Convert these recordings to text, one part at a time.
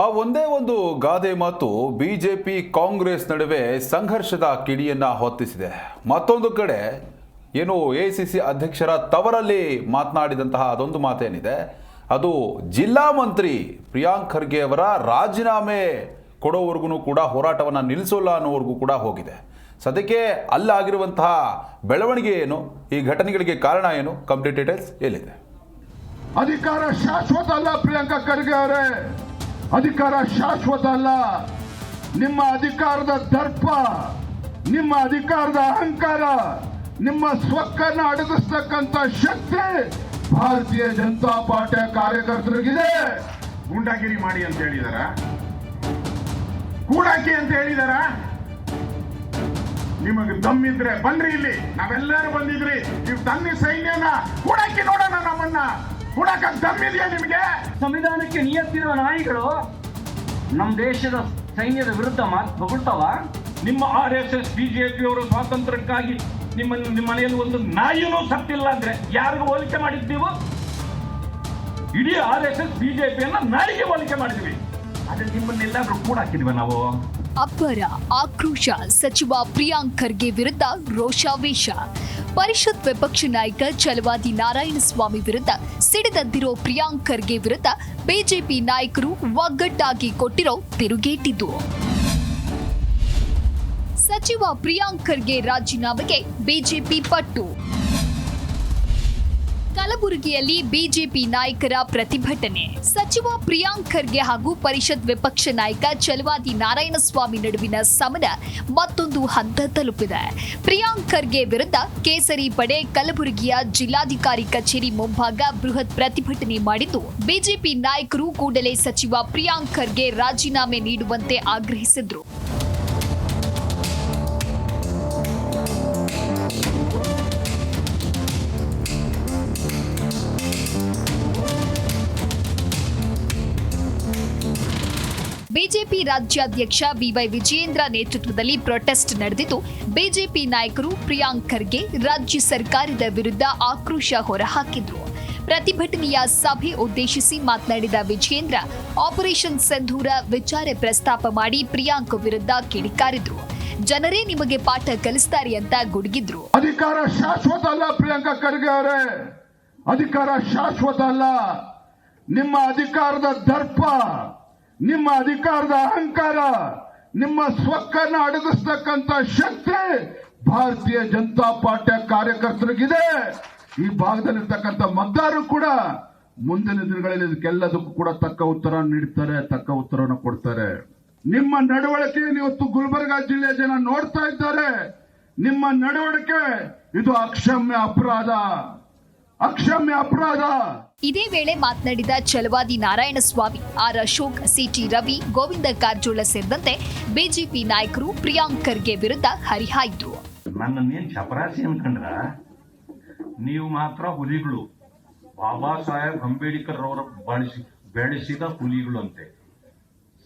ಆ ಒಂದೇ ಒಂದು ಗಾದೆ ಮಾತು ಬಿಜೆಪಿ ಕಾಂಗ್ರೆಸ್ ನಡುವೆ ಸಂಘರ್ಷದ ಕಿಡಿಯನ್ನ ಹೊತ್ತಿಸಿದೆ. ಮತ್ತೊಂದು ಕಡೆ ಏನು ಎಐಸಿಸಿ ಅಧ್ಯಕ್ಷರ ತವರಲ್ಲಿ ಮಾತನಾಡಿದಂತಹ ಅದೊಂದು ಮಾತೇನಿದೆ, ಅದು ಜಿಲ್ಲಾ ಮಂತ್ರಿ ಪ್ರಿಯಾಂಕ್ ಖರ್ಗೆ ಅವರ ರಾಜೀನಾಮೆ ಕೊಡೋವರೆಗೂ ಕೂಡ ಹೋರಾಟವನ್ನು ನಿಲ್ಲಿಸೋಲ್ಲ ಅನ್ನೋವರೆಗೂ ಕೂಡ ಹೋಗಿದೆ. ಸದ್ಯಕ್ಕೆ ಅಲ್ಲಾಗಿರುವಂತಹ ಬೆಳವಣಿಗೆ ಏನು, ಈ ಘಟನೆಗಳಿಗೆ ಕಾರಣ ಏನು, ಕಂಪ್ಲೀಟ್ ಡೀಟೇಲ್ಸ್ ಎಲ್ಲಿದೆ? ಅಧಿಕಾರ ಶಾಶ್ವತ ಅಲ್ಲ ಪ್ರಿಯಾಂಕ ಖರ್ಗೆ ಅವರೇ, ಅಧಿಕಾರ ಶಾಶ್ವತ ಅಲ್ಲ. ನಿಮ್ಮ ಅಧಿಕಾರದ ದರ್ಪ, ನಿಮ್ಮ ಅಧಿಕಾರದ ಅಹಂಕಾರ, ನಿಮ್ಮ ಸ್ವಕ್ಕನ್ನ ಅಡಗಿಸ್ತಕ್ಕಂಥ ಶಕ್ತಿ ಭಾರತೀಯ ಜನತಾ ಪಾರ್ಟಿಯ ಕಾರ್ಯಕರ್ತರಿಗಿದೆ. ಗುಂಡಾಗಿರಿ ಮಾಡಿ ಅಂತ ಹೇಳಿದಾರ, ಕೂಡಾಕಿ ಅಂತ ಹೇಳಿದಾರ. ನಿಮಗೆ ದಮ್ಮಿದ್ರೆ ಬನ್ರಿ, ಇಲ್ಲಿ ನಾವೆಲ್ಲರೂ ಬಂದಿದ್ರಿ. ನೀವು ತನ್ನಿ ಸೈನ್ಯನ ಕೂಡಾಕಿ ನೋಡೋಣ, ನಮ್ಮನ್ನ ಕೂಡಾಕ ದಮ್ಮಿದೆಯಾ ನಿಮಗೆ? ಸಂವಿಧಾನಕ್ಕೆ ನಿಯತ್ತಿರುವ ನಾಯಿಗಳು ನಮ್ಮ ದೇಶದ ಸೈನ್ಯದ ವಿರುದ್ಧ ಮಾತು ಹೊಗಳ್ತಾವ. ನಿಮ್ಮ RSS ಬಿಜೆಪಿ ಅವರು ಸ್ವಾತಂತ್ರ್ಯಕ್ಕಾಗಿ ನಿಮ್ಮ ಮನೆಯಲ್ಲಿ ಒಂದು ನಾಯಿನೂ ಸತ್ತಿಲ್ಲ ಅಂದ್ರೆ ಯಾರಿಗೂ ಹೋಲಿಕೆ ಮಾಡಿದ್ದೀವೋ? ಇಡೀ RSS ಬಿಜೆಪಿಯನ್ನ ನಾಯಿಗೆ ಹೋಲಿಕೆ ಮಾಡಿದ್ವಿ. ಅದೇ ನಿಮ್ಮನ್ನೆಲ್ಲಾದ್ರೂ ಕೂಡ ಹಾಕಿದ್ವಿ ನಾವು. ಅಬ್ಬರ ಆಕ್ರೋಶ. ಸಚಿವ ಪ್ರಿಯಾಂಕ್ ಖರ್ಗೆ ವಿರುದ್ಧ ರೋಷಾವೇಶ. ಪರಿಷತ್ ವಿಪಕ್ಷ ನಾಯಕ ಛಲವಾದಿ ನಾರಾಯಣಸ್ವಾಮಿ ವಿರುದ್ಧ ಸಿಡಿದದ್ದಿರೋ ಪ್ರಿಯಾಂಕ್ ಖರ್ಗೆ ವಿರುದ್ಧ ಬಿಜೆಪಿ ನಾಯಕರು ಒಗ್ಗಟ್ಟಾಗಿ ಕೊಟ್ಟಿರೋ ತಿರುಗೇಟಿದ್ದು. ಸಚಿವ ಪ್ರಿಯಾಂಕ್ ಖರ್ಗೆ ರಾಜೀನಾಮೆಗೆ ಬಿಜೆಪಿ ಪಟ್ಟು. ಕಲಬುರಗಿಯಲ್ಲಿ ಬಿಜೆಪಿ ನಾಯಕರ ಪ್ರತಿಭಟನೆ. ಸಚಿವ ಪ್ರಿಯಾಂಕ್ ಖರ್ಗೆ ಹಾಗೂ ಪರಿಷತ್ ವಿಪಕ್ಷ ನಾಯಕ ಛಲವಾದಿ ನಾರಾಯಣಸ್ವಾಮಿ ನಡುವಿನ ಸಮರ ಮತ್ತೊಂದು ಹಂತ ತಲುಪಿದೆ. ಪ್ರಿಯಾಂಕ್ ಖರ್ಗೆ ವಿರುದ್ಧ ಕೇಸರಿ ಪಡೆ ಕಲಬುರಗಿಯ ಜಿಲ್ಲಾಧಿಕಾರಿ ಕಚೇರಿ ಮುಂಭಾಗ ಬೃಹತ್ ಪ್ರತಿಭಟನೆ ಮಾಡಿದ್ದು, ಬಿಜೆಪಿ ನಾಯಕರು ಕೂಡಲೇ ಸಚಿವ ಪ್ರಿಯಾಂಕ್ ಖರ್ಗೆ ರಾಜೀನಾಮೆ ನೀಡುವಂತೆ ಆಗ್ರಹಿಸಿದ್ರು. ಬಿಜೆಪಿ ರಾಜ್ಯಾಧ್ಯಕ್ಷ ಬಿವೈ ವಿಜಯೇಂದ್ರ ನೇತೃತ್ವದಲ್ಲಿ ಪ್ರೊಟೆಸ್ಟ್ ನಡೆದಿದ್ದು, ಬಿಜೆಪಿ ನಾಯಕರು ಪ್ರಿಯಾಂಕ್ ಖರ್ಗೆ ರಾಜ್ಯ ಸರ್ಕಾರದ ವಿರುದ್ಧ ಆಕ್ರೋಶ ಹೊರಹಾಕಿದ್ರು. ಪ್ರತಿಭಟನೆಯ ಸಭೆ ಉದ್ದೇಶಿಸಿ ಮಾತನಾಡಿದ ವಿಜಯೇಂದ್ರ, ಆಪರೇಷನ್ ಸಿಂಧೂರ ವಿಚಾರ ಪ್ರಸ್ತಾಪ ಮಾಡಿ ಪ್ರಿಯಾಂಕ್ ವಿರುದ್ಧ ಕಿಡಿಕಾರಿದ್ರು. ಜನರೇ ನಿಮಗೆ ಪಾಠ ಕಲಿಸ್ತಾರೆ ಅಂತ ಗುಡುಗಿದ್ರು. ಅಧಿಕಾರ ಶಾಶ್ವತ ಅಲ್ಲ ಪ್ರಿಯಾಂಕ ಖರ್ಗೆ ಅವರೇ, ಅಧಿಕಾರ ಶಾಶ್ವತ ಅಲ್ಲ. ನಿಮ್ಮ ಅಧಿಕಾರದ ದರ್ಪ, ನಿಮ್ಮ ಅಧಿಕಾರದ ಅಹಂಕಾರ, ನಿಮ್ಮ ಸ್ವಕ್ಕನ್ನ ಅಡಗಿಸ್ತಕ್ಕಂಥ ಶಕ್ತಿ ಭಾರತೀಯ ಜನತಾ ಪಾರ್ಟಿಯ ಕಾರ್ಯಕರ್ತರಿಗಿದೆ. ಈ ಭಾಗದಲ್ಲಿರ್ತಕ್ಕಂಥ ಮತದಾರರು ಕೂಡ ಮುಂದಿನ ದಿನಗಳಲ್ಲಿ ಇದಕ್ಕೆಲ್ಲದಕ್ಕೂ ಕೂಡ ತಕ್ಕ ಉತ್ತರ ನೀಡ್ತಾರೆ, ತಕ್ಕ ಉತ್ತರವನ್ನು ಕೊಡ್ತಾರೆ. ನಿಮ್ಮ ನಡವಳಿಕೆಯನ್ನು ಇವತ್ತು ಗುಲ್ಬರ್ಗಾ ಜಿಲ್ಲೆಯ ಜನ ನೋಡ್ತಾ ಇದ್ದಾರೆ. ನಿಮ್ಮ ನಡವಳಿಕೆ ಇದು ಅಕ್ಷಮ್ಯ ಅಪರಾಧ, ಅಕ್ಷಮ್ಯ ಅಪರಾಧ. ಇದೇ ವೇಳೆ ಮಾತನಾಡಿದ ಛಲವಾದಿ ನಾರಾಯಣಸ್ವಾಮಿ, ಆರ್ ಅಶೋಕ್, ಸಿಟಿ ರವಿ, ಗೋವಿಂದ ಕಾರಜೋಳ ಸೇರಿದಂತೆ ಬಿಜೆಪಿ ನಾಯಕರು ಪ್ರಿಯಾಂಕ್ ಖರ್ಗೆ ವಿರುದ್ಧ ಹರಿಹಾಯ್ದ್ರು. ನನ್ನನ್ನೇನ್ ಚಪರಾಸಿ ಅನ್ಕಂಡ್ರ? ನೀವು ಮಾತ್ರ ಹುಲಿಗಳು. ಬಾಬಾ ಸಾಹೇಬ್ ಅಂಬೇಡ್ಕರ್ ಅವರ ಬೆಳೆಸಿದ ಹುಲಿಗಳು ಅಂತೆ.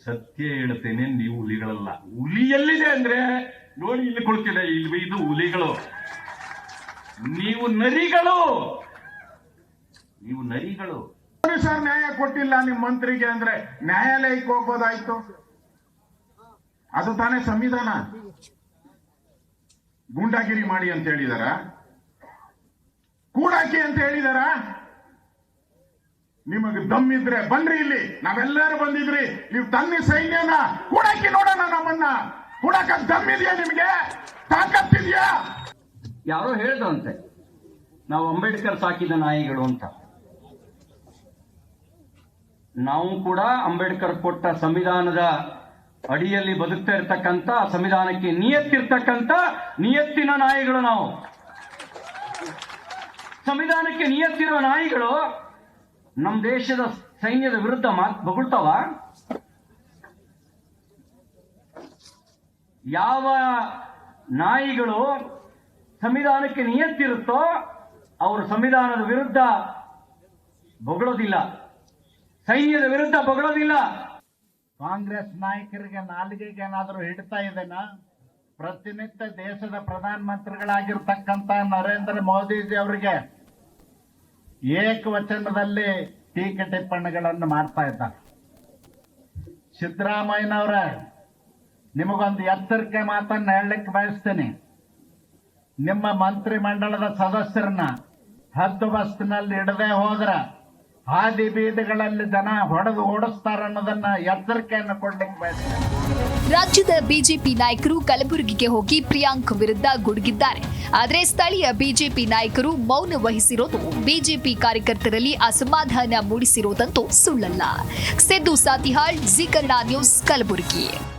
ಸತ್ಯ ಹೇಳ್ತೇನೆ, ನೀವು ಹುಲಿಗಳಲ್ಲ. ಹುಲಿ ಎಲ್ಲಿದೆ ಅಂದ್ರೆ ನೋಡಿ, ಇಲ್ಲಿ ಕೊಡ್ತಿಲ್ಲ, ಇಲ್ಲಿ ಇದು ಹುಲಿಗಳು. ನೀವು ನರಿಗಳು, ನೀವು ನರಿಗಳು. ಸರ್ ನ್ಯಾಯ ಕೊಟ್ಟಿಲ್ಲ ನಿಮ್ ಮಂತ್ರಿಗೆ ಅಂದ್ರೆ ನ್ಯಾಯಾಲಯಕ್ಕೆ ಹೋಗ್ಬೋದಾಯ್ತು. ಅದು ತಾನೇ ಸಂವಿಧಾನ. ಗುಂಡಾಗಿರಿ ಮಾಡಿ ಅಂತ ಹೇಳಿದಾರ, ಕೂಡಾಕಿ ಅಂತ ಹೇಳಿದಾರ. ನಿಮಗೆ ದಮ್ಮಿದ್ರೆ ಬನ್ರಿ, ಇಲ್ಲಿ ನಾವೆಲ್ಲರೂ ಬಂದಿದ್ರಿ. ನೀವು ತನ್ನಿ ಸೈನ್ಯನ ಕೂಡಾಕಿ ನೋಡೋಣ, ನಮ್ಮನ್ನ ಕೂಡಾಕ ದಮ್ಮಿದೆಯಾ ನಿಮಗೆ? ತಾಕತ್ತಿದ್ಯಾ? ಯಾರೋ ಹೇಳ್ದಂತೆ ನಾವು ಅಂಬೇಡ್ಕರ್ ಸಾಕಿದ ನಾಯಿಗಳು ಅಂತ. ನಾವು ಕೂಡ ಅಂಬೇಡ್ಕರ್ ಕೊಟ್ಟ ಸಂವಿಧಾನದ ಅಡಿಯಲ್ಲಿ ಬದುಕ್ತಾ ಇರ್ತಕ್ಕಂಥ, ಸಂವಿಧಾನಕ್ಕೆ ನಿಯತ್ತಿರ್ತಕ್ಕಂಥ ನಿಯತ್ತಿನ ನಾಯಿಗಳು ನಾವು. ಸಂವಿಧಾನಕ್ಕೆ ನಿಯತ್ತಿರುವ ನಾಯಿಗಳು ನಮ್ಮ ದೇಶದ ಸೈನ್ಯದ ವಿರುದ್ಧ ಮಾತು ಹೊಗಳ್ತಾವ. ಯಾವ ನಾಯಿಗಳು ಸಂವಿಧಾನಕ್ಕೆ ನಿಯತ್ತಿರುತ್ತೋ ಅವರು ಸಂವಿಧಾನದ ವಿರುದ್ಧ ಬೊಗಳೋದಿಲ್ಲ, ಸೈನ್ಯದ ವಿರುದ್ಧ ಬೊಗಳೋದಿಲ್ಲ. ಕಾಂಗ್ರೆಸ್ ನಾಯಕರಿಗೆ ನಾಲಿಗೆಗೆ ಏನಾದರೂ ಹಿಡ್ತಾ ಇದೆನಾ? ಪ್ರತಿನಿತ್ಯ ದೇಶದ ಪ್ರಧಾನಮಂತ್ರಿಗಳಾಗಿರ್ತಕ್ಕಂಥ ನರೇಂದ್ರ ಮೋದಿಜಿ ಅವರಿಗೆ ಏಕವಚನದಲ್ಲಿ ಟೀಕೆ ಟಿಪ್ಪಣಿಗಳನ್ನು ಮಾಡ್ತಾ ಇದ್ದಾರೆ. ಸಿದ್ದರಾಮಯ್ಯನವರ ನಿಮಗೊಂದು ಎಚ್ಚರಿಕೆ ಮಾತನ್ನ ಹೇಳಲಿಕ್ಕೆ ಬಯಸ್ತೇನೆ. ನಿಮ್ಮ ಮಂತ್ರಿ ಮಂಡಲದ ಸದಸ್ಯರನ್ನ ಹದ್ದು ಬಸ್ತಿನಲ್ಲಿ ಇಡದೆ ಹೋದ್ರ ಹಾದಿ ಬೀದಿಗಳಲ್ಲಿ ಜನ ಹೊಡೆದು ಓಡಿಸ್ತಾರ ಅನ್ನೋದನ್ನ ಎಚ್ಚರಿಕೆಯನ್ನು ಕೊಡ್ಲಿಕ್ಕೆ ಬಯಸ್ತೇನೆ. ರಾಜ್ಯದ ಬಿಜೆಪಿ ನಾಯಕರು ಕಲಬುರಗಿಗೆ ಹೋಗಿ ಪ್ರಿಯಾಂಕ್ ವಿರುದ್ಧ ಗುಡುಗಿದ್ದಾರೆ. ಆದರೆ ಸ್ಥಳೀಯ ಬಿಜೆಪಿ ನಾಯಕರು ಮೌನ ವಹಿಸಿರೋದು ಬಿಜೆಪಿ ಕಾರ್ಯಕರ್ತರಲ್ಲಿ ಅಸಮಾಧಾನ ಮೂಡಿಸಿರೋದಂತೂ ಸುಳ್ಳಲ್ಲ. Siddu Satihal, G Kannada news, Kalaburagi.